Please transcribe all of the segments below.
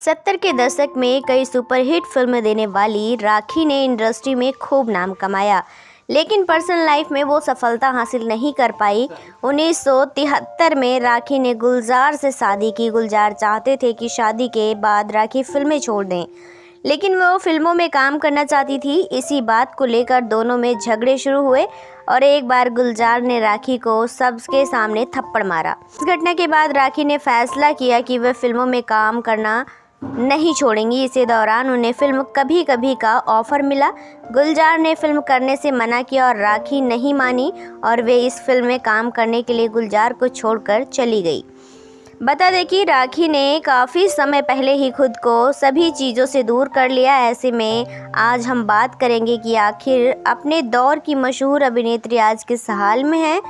70 के दशक में कई सुपरहिट फिल्में देने वाली राखी ने इंडस्ट्री में खूब नाम कमाया, लेकिन पर्सनल लाइफ में वो सफलता हासिल नहीं कर पाई। 1973 में राखी ने गुलजार से शादी की। गुलजार चाहते थे कि शादी के बाद राखी फिल्में छोड़ दें, लेकिन वो फिल्मों में काम करना चाहती थी। इसी बात को लेकर दोनों में झगड़े शुरू हुए और एक बार गुलजार ने राखी को सबके सामने थप्पड़ मारा। इस घटना के बाद राखी ने फैसला किया कि वह फिल्मों में काम करना नहीं छोड़ेंगी। इसी दौरान उन्हें फिल्म कभी कभी का ऑफर मिला। गुलजार ने फिल्म करने से मना किया और राखी नहीं मानी और वे इस फिल्म में काम करने के लिए गुलजार को छोड़कर चली गई। बता दें कि राखी ने काफ़ी समय पहले ही खुद को सभी चीज़ों से दूर कर लिया। ऐसे में आज हम बात करेंगे कि आखिर अपने दौर की मशहूर अभिनेत्री आज किस हाल में है,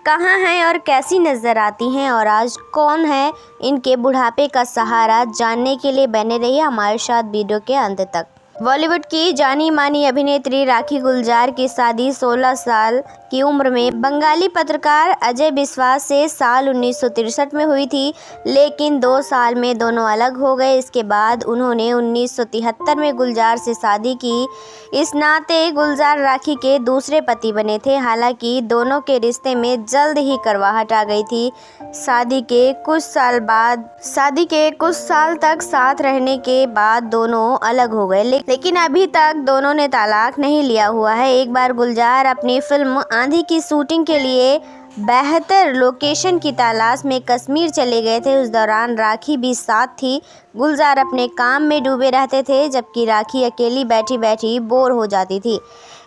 कहाँ हैं और कैसी नज़र आती हैं और आज कौन है इनके बुढ़ापे का सहारा। जानने के लिए बने रहिए हमारे साथ वीडियो के अंत तक। बॉलीवुड की जानी मानी अभिनेत्री राखी गुलजार की शादी 16 साल की उम्र में बंगाली पत्रकार अजय बिस्वास से साल 1963 में हुई थी, लेकिन 2 साल में दोनों अलग हो गए। इसके बाद उन्होंने 1973 में गुलजार से शादी की। इस नाते गुलजार राखी के दूसरे पति बने थे। हालांकि दोनों के रिश्ते में जल्द ही करवाहट आ गई थी। शादी के कुछ साल तक साथ रहने के बाद दोनों अलग हो गए, लेकिन अभी तक दोनों ने तलाक नहीं लिया हुआ है। एक बार गुलजार अपनी फिल्म आंधी की शूटिंग के लिए बेहतर लोकेशन की तलाश में कश्मीर चले गए थे। उस दौरान राखी भी साथ थी। गुलजार अपने काम में डूबे रहते थे, जबकि राखी अकेली बैठी बैठी बोर हो जाती थी।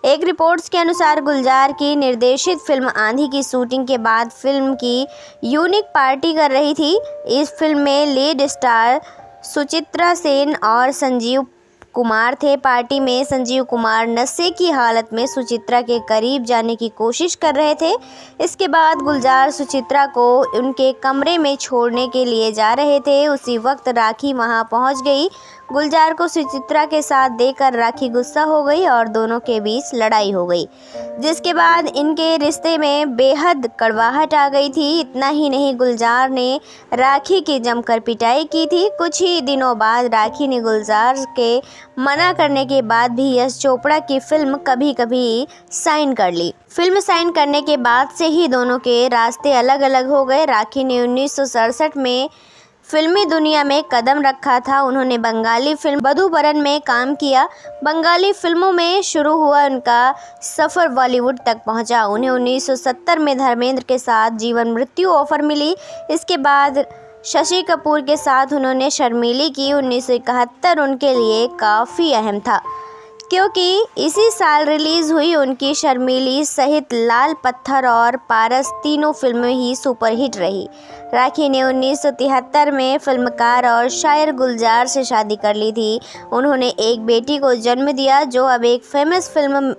एक रिपोर्ट्स के अनुसार गुलजार की निर्देशित फिल्म आंधी की शूटिंग के बाद फिल्म की यूनिक पार्टी कर रही थी। इस फिल्म में लीड स्टार सुचित्रा सेन और संजीव कुमार थे। पार्टी में संजीव कुमार नशे की हालत में सुचित्रा के करीब जाने की कोशिश कर रहे थे। इसके बाद गुलजार सुचित्रा को उनके कमरे में छोड़ने के लिए जा रहे थे। उसी वक्त राखी वहां पहुंच गई। गुलजार को सुचित्रा के साथ देखकर राखी गुस्सा हो गई और दोनों के बीच लड़ाई हो गई, जिसके बाद इनके रिश्ते में बेहद कड़वाहट आ गई थी। इतना ही नहीं, गुलजार ने राखी की जमकर पिटाई की थी। कुछ ही दिनों बाद राखी ने गुलजार के मना करने के बाद भी यश चोपड़ा की फिल्म कभी कभी साइन कर ली। फिल्म साइन करने के बाद से ही दोनों के रास्ते अलग अलग हो गए। राखी ने 1967 में फिल्मी दुनिया में कदम रखा था। उन्होंने बंगाली फिल्म बधूवरन में काम किया। बंगाली फिल्मों में शुरू हुआ उनका सफ़र बॉलीवुड तक पहुंचा। उन्हें 1970 में धर्मेंद्र के साथ जीवन मृत्यु ऑफर मिली। इसके बाद शशि कपूर के साथ उन्होंने शर्मीली की। 1971 उनके लिए काफ़ी अहम था, क्योंकि इसी साल रिलीज़ हुई उनकी शर्मीली सहित लाल पत्थर और पारस तीनों फिल्में ही सुपरहिट रही। राखी ने 1973 में फिल्मकार और शायर गुलजार से शादी कर ली थी। उन्होंने एक बेटी को जन्म दिया जो अब एक फेमस फिल्म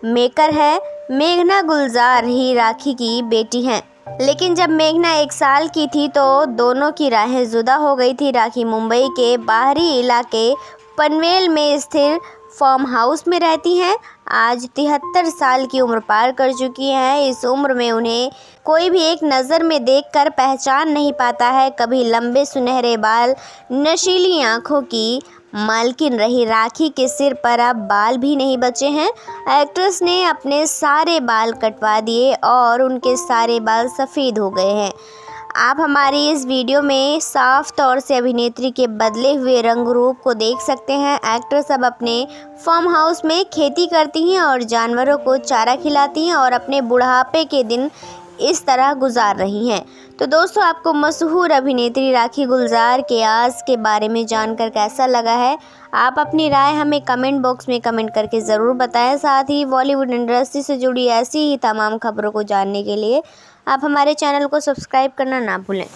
मेकर है। मेघना गुलजार ही राखी की बेटी हैं। लेकिन जब मेघना 1 साल की थी तो दोनों की राहें जुदा हो गई थी। राखी मुंबई के बाहरी इलाके पनवेल में स्थिर फार्म हाउस में रहती हैं। आज 73 साल की उम्र पार कर चुकी हैं। इस उम्र में उन्हें कोई भी एक नज़र में देखकर पहचान नहीं पाता है। कभी लंबे सुनहरे बाल, नशीली आँखों की मालकिन रही राखी के सिर पर अब बाल भी नहीं बचे हैं। एक्ट्रेस ने अपने सारे बाल कटवा दिए और उनके सारे बाल सफ़ेद हो गए हैं। आप हमारी इस वीडियो में साफ तौर से अभिनेत्री के बदले हुए रंग रूप को देख सकते हैं। एक्ट्रेस अब अपने फार्म हाउस में खेती करती हैं और जानवरों को चारा खिलाती हैं और अपने बुढ़ापे के दिन इस तरह गुजार रही हैं। तो दोस्तों, आपको मशहूर अभिनेत्री राखी गुलजार के आज के बारे में जानकर कैसा लगा है? आप अपनी राय हमें कमेंट बॉक्स में कमेंट करके ज़रूर बताएं। साथ ही बॉलीवुड इंडस्ट्री से जुड़ी ऐसी ही तमाम खबरों को जानने के लिए आप हमारे चैनल को सब्सक्राइब करना ना भूलें।